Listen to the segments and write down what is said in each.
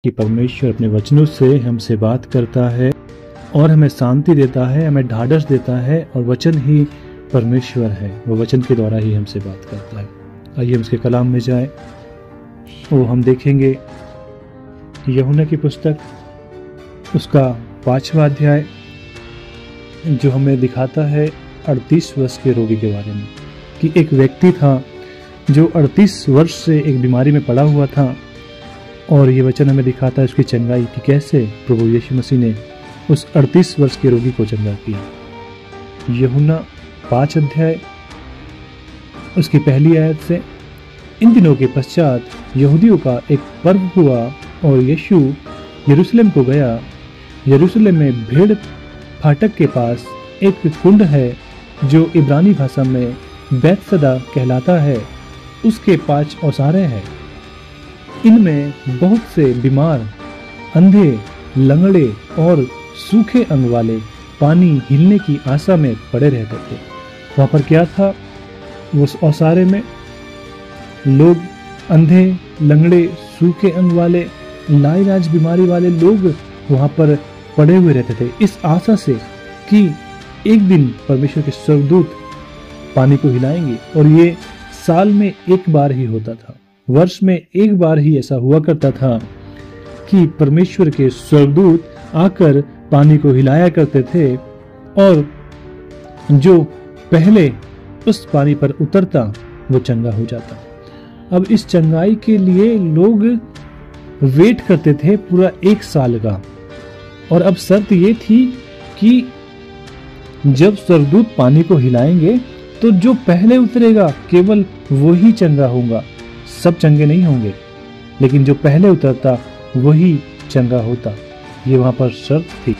कि परमेश्वर अपने वचनों से हमसे बात करता है और हमें शांति देता है, हमें ढाढ़स देता है, और वचन ही परमेश्वर है। वो वचन के द्वारा ही हमसे बात करता है। आइए हम उसके कलाम में जाएं। वो हम देखेंगे यूहन्ना की पुस्तक, उसका 5वां अध्याय, जो हमें दिखाता है 38 वर्ष के रोगी के बारे में, कि एक व्यक्ति था जो 38 वर्ष से एक बीमारी में पड़ा हुआ था। और ये वचन हमें दिखाता है उसकी चंगाई, कि कैसे प्रभु यीशु मसीह ने उस 38 वर्ष के रोगी को चंगा किया। यूहन्ना 5 अध्याय उसकी पहली आयत से, इन दिनों के पश्चात यहूदियों का एक पर्व हुआ और यीशु यरूशलेम को गया। यरूशलेम में भेड़ फाटक के पास एक कुंड है जो इब्रानी भाषा में बैतसदा कहलाता है। उसके 5 ओसारे हैं। इनमें बहुत से बीमार, अंधे, लंगड़े और सूखे अंग वाले पानी हिलने की आशा में पड़े रहते थे। वहां पर क्या था? उस ओसारे में लोग अंधे, लंगड़े, सूखे अंग वाले, लाइलाज बीमारी वाले लोग वहां पर पड़े हुए रहते थे, इस आशा से कि एक दिन परमेश्वर के स्वर्गदूत पानी को हिलाएंगे। और ये साल में एक बार ही होता था, वर्ष में एक बार ही ऐसा हुआ करता था कि परमेश्वर के स्वर्गदूत आकर पानी को हिलाया करते थे, और जो पहले उस पानी पर उतरता वो चंगा हो जाता। अब इस चंगाई के लिए लोग वेट करते थे पूरा 1 साल का। और अब शर्त ये थी कि जब स्वर्गदूत पानी को हिलाएंगे तो जो पहले उतरेगा केवल वो ही चंगा होगा, सब चंगे नहीं होंगे, लेकिन जो पहले उतरता वही चंगा होता। ये वहां पर शर्त थी।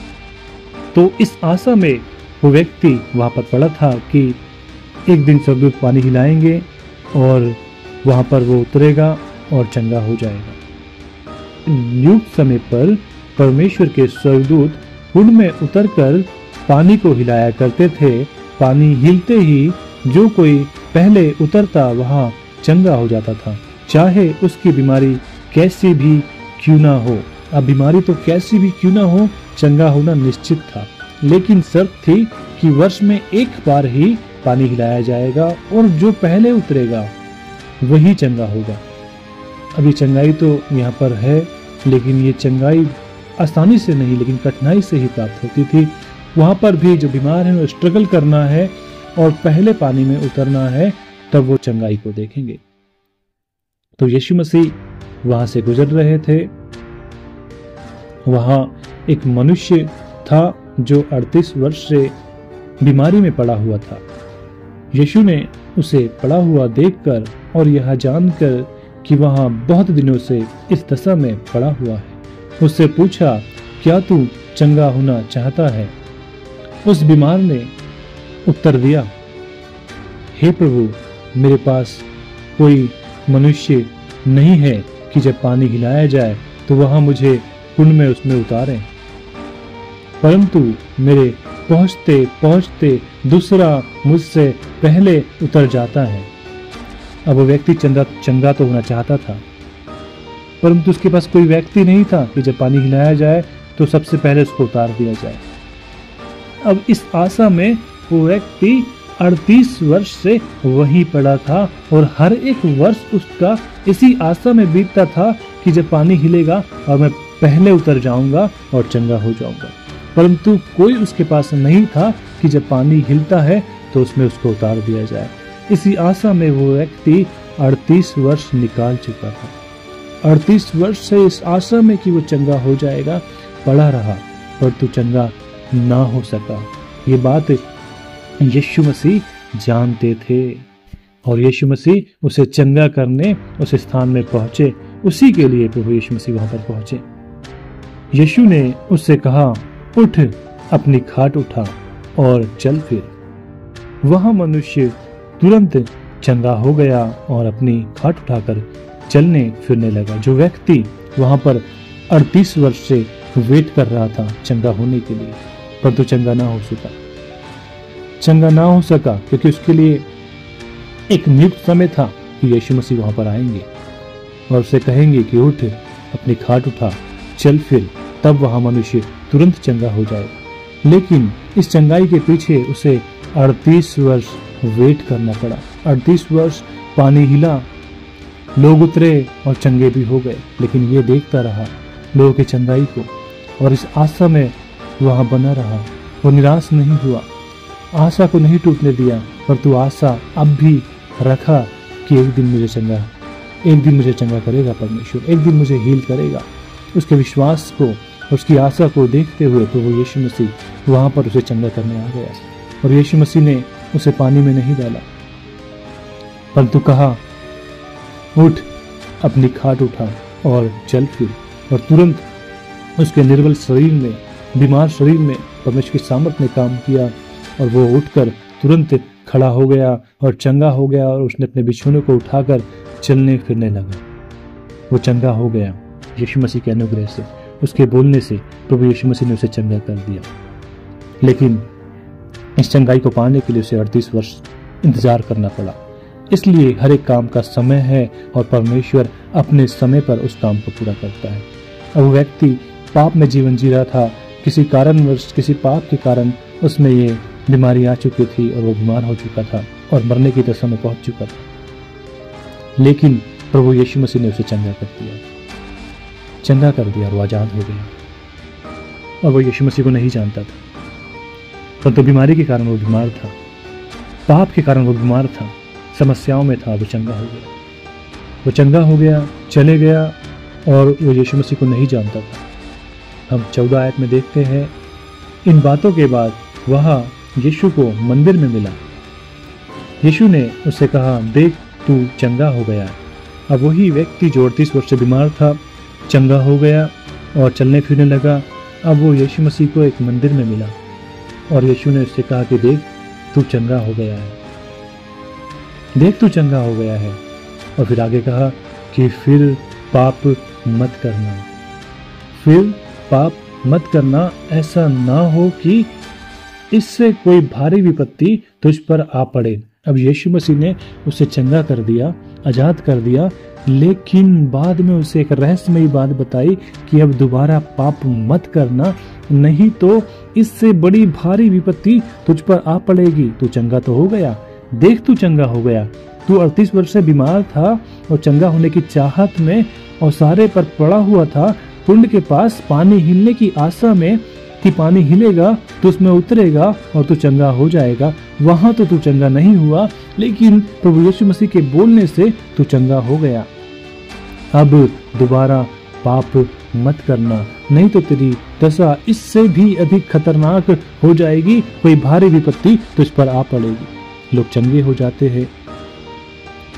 तो इस आशा में वो व्यक्ति वहां पर पड़ा था कि एक दिन स्वर्गदूत पानी हिलाएंगे और वहां पर वो उतरेगा और चंगा हो जाएगा। नियुक्त समय पर परमेश्वर के स्वर्गदूत कुंड में उतरकर पानी को हिलाया करते थे। पानी हिलते ही जो कोई पहले उतरता वहां चंगा हो जाता था, चाहे उसकी बीमारी कैसी भी क्यों ना हो। अब बीमारी तो कैसी भी क्यों ना हो, चंगा होना निश्चित था, लेकिन शर्त थी कि वर्ष में एक बार ही पानी हिलाया जाएगा और जो पहले उतरेगा वही चंगा होगा। अभी चंगाई तो यहाँ पर है, लेकिन ये चंगाई आसानी से नहीं, लेकिन कठिनाई से ही प्राप्त होती थी। वहां पर भी जो बीमार है वो स्ट्रगल करना है और पहले पानी में उतरना है, तब वो चंगाई को देखेंगे। तो यीशु मसीह वहां से गुजर रहे थे। वहां एक मनुष्य था जो 38 वर्ष से बीमारी में पड़ा हुआ था। यीशु ने उसे पड़ा हुआ देखकर और यह जानकर कि वहां बहुत दिनों से इस दशा में पड़ा हुआ है, उससे पूछा, क्या तू चंगा होना चाहता है? उस बीमार ने उत्तर दिया, हे प्रभु, मेरे पास कोई मनुष्य नहीं है कि जब पानी हिलाया जाए तो वहां मुझे कुंड में उसमें उतारें, परंतु मेरे पहुंचते पहुंचते दूसरा मुझसे पहले उतर जाता है। अब वो व्यक्ति चंगा तो होना चाहता था, परंतु उसके पास कोई व्यक्ति नहीं था कि जब पानी हिलाया जाए तो सबसे पहले उसको उतार दिया जाए। अब इस आशा में वो व्यक्ति 38 वर्ष से वहीं पड़ा था और हर एक वर्ष उसका इसी आशा में बीतता था कि जब पानी हिलेगा और मैं पहले उतर जाऊंगा और चंगा हो जाऊंगा, परंतु कोई उसके पास नहीं था कि जब पानी हिलता है तो उसमें उसको उतार दिया जाए। इसी आशा में वो व्यक्ति 38 वर्ष निकाल चुका था। 38 वर्ष से इस आशा में कि वो चंगा हो जाएगा पड़ा रहा, परंतु चंगा ना हो सका। ये बात यीशु मसीह जानते थे और यीशु मसीह उसे चंगा करने उस स्थान में पहुंचे। उसी के लिए प्रभु यीशु मसीह वहां पर पहुंचे। यीशु ने उससे कहा, उठ, अपनी खाट उठा और चल फिर। वह मनुष्य तुरंत चंगा हो गया और अपनी खाट उठाकर चलने फिरने लगा। जो व्यक्ति वहां पर 38 वर्ष से वेट कर रहा था चंगा होने के लिए, परंतु चंगा ना हो सका क्योंकि उसके लिए एक नियुक्त समय था कि यीशु मसीह वहां पर आएंगे और उसे कहेंगे कि उठ, अपनी खाट उठा चल फिर, तब वहां मनुष्य तुरंत चंगा हो जाएगा। लेकिन इस चंगाई के पीछे उसे 38 वर्ष वेट करना पड़ा। 38 वर्ष पानी हिला, लोग उतरे और चंगे भी हो गए, लेकिन ये देखता रहा लोगों की चंगाई को और इस आशा में वहां बना रहा। वो निराश नहीं हुआ, आशा को नहीं टूटने दिया, परंतु आशा अब भी रखा कि एक दिन मुझे चंगा करेगा परमेश्वर, एक दिन मुझे हील करेगा। उसके विश्वास को, उसकी आशा को देखते हुए प्रभु यीशु मसीह वहां पर उसे चंगा करने आ गया। और यीशु मसीह ने उसे पानी में नहीं डाला, परंतु कहा, उठ, अपनी खाट उठा और चल फिर। और तुरंत उसके निर्बल शरीर में, बीमार शरीर में परमेश्वर की सामर्थ ने काम किया और वो उठकर तुरंत खड़ा हो गया और चंगा हो गया। और उसने अपने बिछौने को उठाकर चलने फिरने लगा। वो चंगा हो गया यीशु मसीह के अनुग्रह से, उसके बोलने से प्रभु यीशु मसीह ने उसे चंगा कर दिया। लेकिन इस चंगाई को पाने के लिए उसे 38 वर्ष इंतजार करना पड़ा। इसलिए हर एक काम का समय है और परमेश्वर अपने समय पर उस काम को पूरा करता है। अब वो व्यक्ति पाप में जीवन जी रहा था, किसी कारणवश, किसी पाप के कारण उसमें ये बीमारी आ चुकी थी और वो बीमार हो चुका था और मरने की दशा में पहुंच चुका था। लेकिन प्रभु यीशु मसीह ने उसे चंगा कर दिया और वो आजाद हो गया। और वो यीशु मसीह को नहीं जानता था, परंतु बीमारी के कारण वो बीमार था, पाप के कारण वो बीमार था, समस्याओं में था। वो चंगा हो गया, चले गया और वो यीशु मसीह को नहीं जानता था। हम 14 आयत में देखते हैं, इन बातों के बाद वह यीशु को मंदिर में मिला। यीशु ने उससे कहा, देख, तू चंगा हो गया। अब वही व्यक्ति जो 38 वर्ष से बीमार था चंगा हो गया और चलने फिरने लगा। अब वो यीशु मसीह को एक मंदिर में मिला और यीशु ने उससे कहा कि देख, तू चंगा हो गया है, देख, तू चंगा हो गया है। और फिर आगे कहा कि फिर पाप मत करना, ऐसा ना हो कि इससे कोई भारी विपत्ति तुझ पर आ पड़े। अब यीशु मसीह ने उसे चंगा कर दिया, आजाद कर दिया, लेकिन बाद में उसे एक रहस्यमयी बात बताई कि अब दोबारा पाप मत करना, नहीं तो इससे बड़ी भारी विपत्ति तुझ पर आ पड़ेगी। तू चंगा तो हो गया, देख, तू चंगा हो गया। तू 38 वर्ष से बीमार था और चंगा होने की चाहत में और सारे पर पड़ा हुआ था, कुंड के पास पानी हिलने की आशा में कि पानी हिलेगा तो उसमें उतरेगा और तू चंगा हो जाएगा। वहां तो तू चंगा नहीं हुआ, लेकिन प्रभु यीशु मसीह के बोलने से तू चंगा हो गया। अब दोबारा पाप मत करना, नहीं तो तेरी दशा इससे भी अधिक खतरनाक हो जाएगी, कोई भारी विपत्ति तुझ पर आ पड़ेगी। लोग चंगे हो जाते हैं,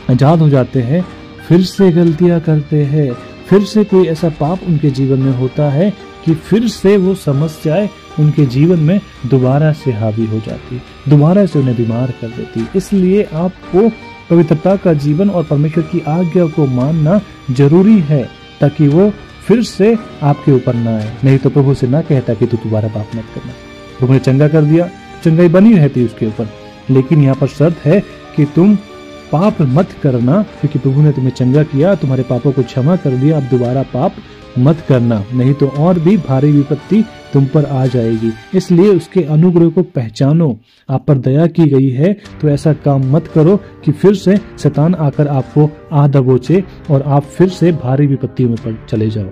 आजाद हो जाते हैं, फिर से गलतियां करते हैं, फिर से कोई ऐसा पाप उनके जीवन में होता है कि फिर से वो समस्याएं उनके जीवन में दोबारा से हावी हो जाती, दोबारा से उन्हें बीमार कर देती। इसलिए आपको पवित्रता का जीवन और परमेश्वर की आज्ञा को मानना जरूरी है, ताकि वो फिर से आपके ऊपर ना आए। नहीं तो प्रभु से ना कहता कि तू दोबारा पाप मत करना। प्रभु ने चंगा कर दिया, चंगाई बनी रहती उसके ऊपर, लेकिन यहाँ पर शर्त है कि तुम पाप मत करना, क्योंकि प्रभु ने तुम्हें चंगा किया, तुम्हारे पापों को क्षमा कर दिया। अब दोबारा पाप मत करना, नहीं तो और भी भारी विपत्ति तुम पर आ जाएगी। इसलिए उसके अनुग्रह को पहचानो, आप पर दया की गई है तो ऐसा काम मत करो कि फिर से शैतान आकर आपको आ दबोचे और आप फिर से भारी विपत्तियों में चले जाओ।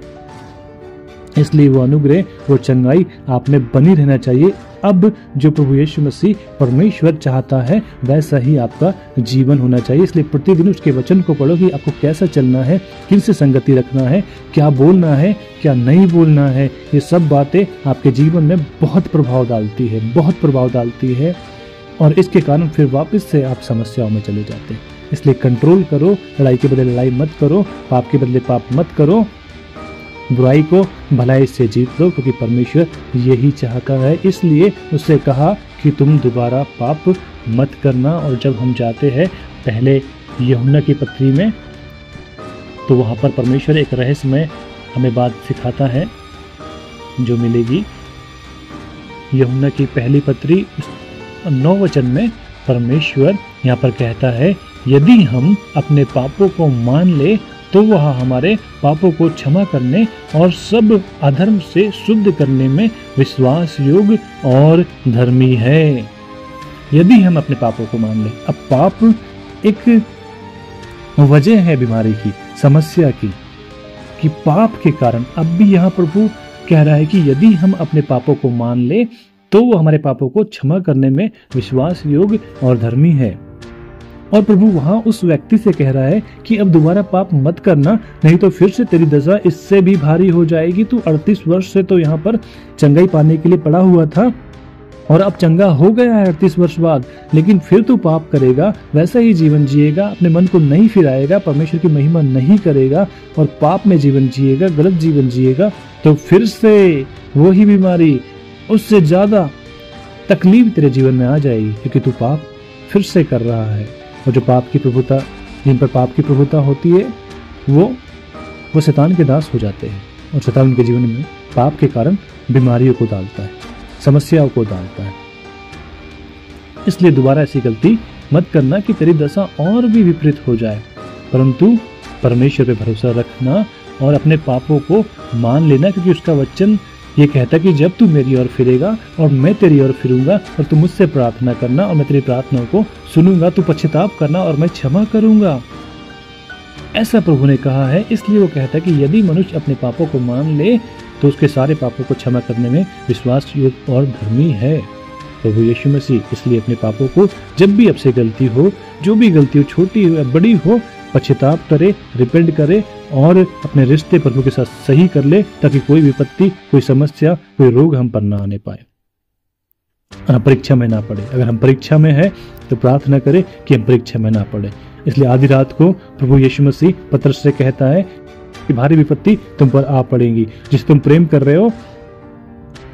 इसलिए वो अनुग्रह, वो चंगाई आप में बनी रहना चाहिए। अब जो प्रभु यीशु मसीह परमेश्वर चाहता है वैसा ही आपका जीवन होना चाहिए। इसलिए प्रतिदिन उसके वचन को पढ़ो कि आपको कैसा चलना है, किन से संगति रखना है, क्या बोलना है, क्या नहीं बोलना है। ये सब बातें आपके जीवन में बहुत प्रभाव डालती है और इसके कारण फिर वापस से आप समस्याओं में चले जाते हैं। इसलिए कंट्रोल करो, लड़ाई के बदले लड़ाई मत करो, पाप के बदले पाप मत करो, बुराई को भलाई से जीत लो, क्योंकि परमेश्वर यही चाहता है। इसलिए उससे कहा कि तुम दोबारा पाप मत करना। और जब हम जाते हैं पहले यूहन्ना की पत्री में, तो वहाँ पर परमेश्वर एक रहस्यमय हमें बात सिखाता है जो मिलेगी। यूहन्ना की पहली पत्री 9 वचन में परमेश्वर यहाँ पर कहता है, यदि हम अपने पापों को मान ले तो वह हमारे पापों को क्षमा करने और सब अधर्म से शुद्ध करने में विश्वास योग्य और धर्मी है। यदि हम अपने पापों को मान लें, अब पाप एक वजह है बीमारी की, समस्या की, कि पाप के कारण अब भी यहाँ प्रभु कह रहा है कि यदि हम अपने पापों को मान ले तो वो हमारे पापों को क्षमा करने में विश्वास योग्य और धर्मी है। और प्रभु वहां उस व्यक्ति से कह रहा है कि अब दोबारा पाप मत करना, नहीं तो फिर से तेरी दशा इससे भी भारी हो जाएगी। तू 38 वर्ष से तो यहाँ पर चंगाई पाने के लिए पड़ा हुआ था और अब चंगा हो गया है 38 वर्ष बाद, लेकिन फिर तू पाप करेगा, वैसा ही जीवन जिएगा, अपने मन को नहीं फिराएगा, परमेश्वर की महिमा नहीं करेगा और पाप में जीवन जिएगा, गलत जीवन जिएगा, तो फिर से वही बीमारी, उससे ज्यादा तकलीफ तेरे जीवन में आ जाएगी, क्योंकि तू पाप फिर से कर रहा है। और जो पाप की प्रभुता, जिन पर पाप की प्रभुता होती है, वो शैतान के दास हो जाते हैं और शैतान उनके जीवन में पाप के कारण बीमारियों को डालता है, समस्याओं को डालता है। इसलिए दोबारा ऐसी गलती मत करना कि तेरी दशा और भी विपरीत हो जाए, परंतु परमेश्वर पे भरोसा रखना और अपने पापों को मान लेना, क्योंकि उसका वचन ये कहता है कि जब तू मेरी ओर फिरेगा और मैं तेरी ओर फिरूंगा और तू मुझसे प्रार्थना करना और मैं तेरी प्रार्थनाओं को सुनूंगा, तू पश्चाताप करना और मैं क्षमा करूंगा, ऐसा प्रभु ने कहा है। इसलिए वो कहता है कि यदि मनुष्य अपने पापों को मान ले तो उसके सारे पापों को क्षमा करने में विश्वास योग्य और धर्मी है प्रभु यीशु मसीह। इसलिए अपने पापों को जब भी आपसे गलती हो, जो भी गलती हो, छोटी हो या बड़ी हो, पश्चाताप करे, रिपेंट करे और अपने रिश्ते प्रभु के साथ सही कर ले, ताकि कोई विपत्ति, कोई समस्या, कोई रोग हम पर ना आने पाए, हम परीक्षा में ना पड़े। अगर हम परीक्षा में है तो प्रार्थना करें कि हम परीक्षा में ना पड़े। इसलिए आधी रात को प्रभु यीशु मसीह पतरस से कहता है कि भारी विपत्ति तुम पर आ पड़ेगी, जिसे तुम प्रेम कर रहे हो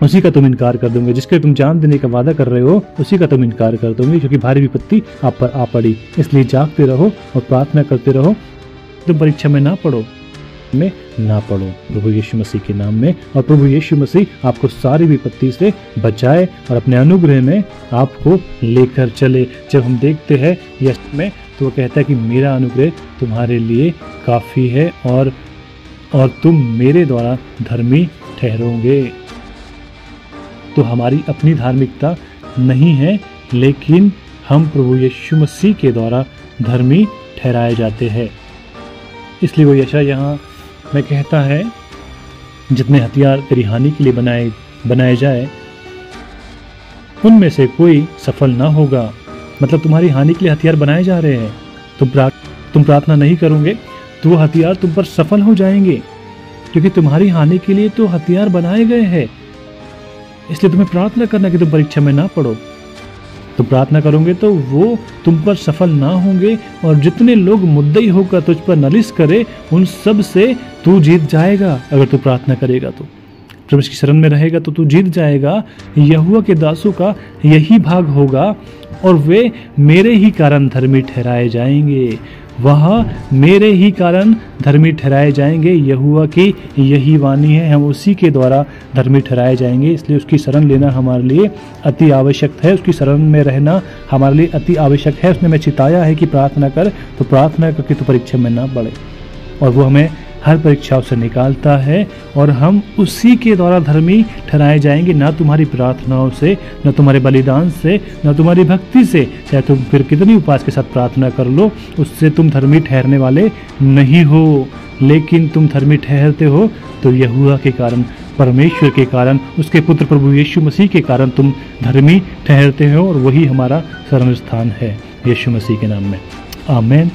उसी का तुम इनकार कर दोगे, जिसके तुम जान देने का वादा कर रहे हो उसी का तुम इनकार कर दोगे, क्योंकि भारी विपत्ति आप पर आ पड़ी। इसलिए जागते रहो और प्रार्थना करते रहो, तुम परीक्षा में ना पड़ो प्रभु यीशु मसीह के नाम में। और प्रभु यीशु मसीह आपको सारी विपत्ति से बचाए और अपने अनुग्रह में आपको लेकर चले। जब हम देखते हैं यश में, तो वो कहता है कि मेरा अनुग्रह तुम्हारे लिए काफी है और तुम मेरे द्वारा धर्मी ठहरोगे। तो हमारी अपनी धार्मिकता नहीं है, लेकिन हम प्रभु यीशु मसीह के द्वारा धर्मी ठहराए जाते हैं। इसलिए वो यशा यहाँ में कहता है, जितने हथियार तेरी हानि के लिए बनाए जाए उनमें से कोई सफल ना होगा। मतलब तुम्हारी हानि के लिए हथियार बनाए जा रहे हैं, तुम प्रार्थना नहीं करोगे तो वो हथियार तुम पर सफल हो जाएंगे, क्योंकि तुम्हारी हानि के लिए तो हथियार बनाए गए हैं। इसलिए तुम्हें प्रार्थना करना कि तुम परीक्षा में ना पड़ो। तुम प्रार्थना करोगे तो वो तुम पर सफल ना होंगे, और जितने लोग मुद्दई होकर तुझ पर नालिश करे उन सब से तू जीत जाएगा। अगर तू प्रार्थना करेगा तो परमेश्वर की शरण में रहेगा तो तू जीत जाएगा। यहोवा के दासों का यही भाग होगा और वे मेरे ही कारण धर्मी ठहराए जाएंगे। वह मेरे ही कारण धर्मी ठहराए जाएंगे। यहोवा की यही वाणी है, हम उसी के द्वारा धर्मी ठहराए जाएंगे। इसलिए उसकी शरण लेना हमारे लिए अति आवश्यक है, उसकी शरण में रहना हमारे लिए अति आवश्यक है। उसने हमें चिताया है कि प्रार्थना कर, तो प्रार्थना करके तो परीक्षा में ना पड़े, और वो हमें हर परीक्षाओं से निकालता है और हम उसी के द्वारा धर्मी ठहराए जाएंगे, ना तुम्हारी प्रार्थनाओं से, न तुम्हारे बलिदान से, न तुम्हारी भक्ति से। चाहे तुम फिर कितनी उपवास के साथ प्रार्थना कर लो, उससे तुम धर्मी ठहरने वाले नहीं हो। लेकिन तुम धर्मी ठहरते हो तो यहोवा के कारण, परमेश्वर के कारण, उसके पुत्र प्रभु यीशु मसीह के कारण तुम धर्मी ठहरते हो, और वही हमारा शरण स्थान है यीशु मसीह के नाम में। आमीन।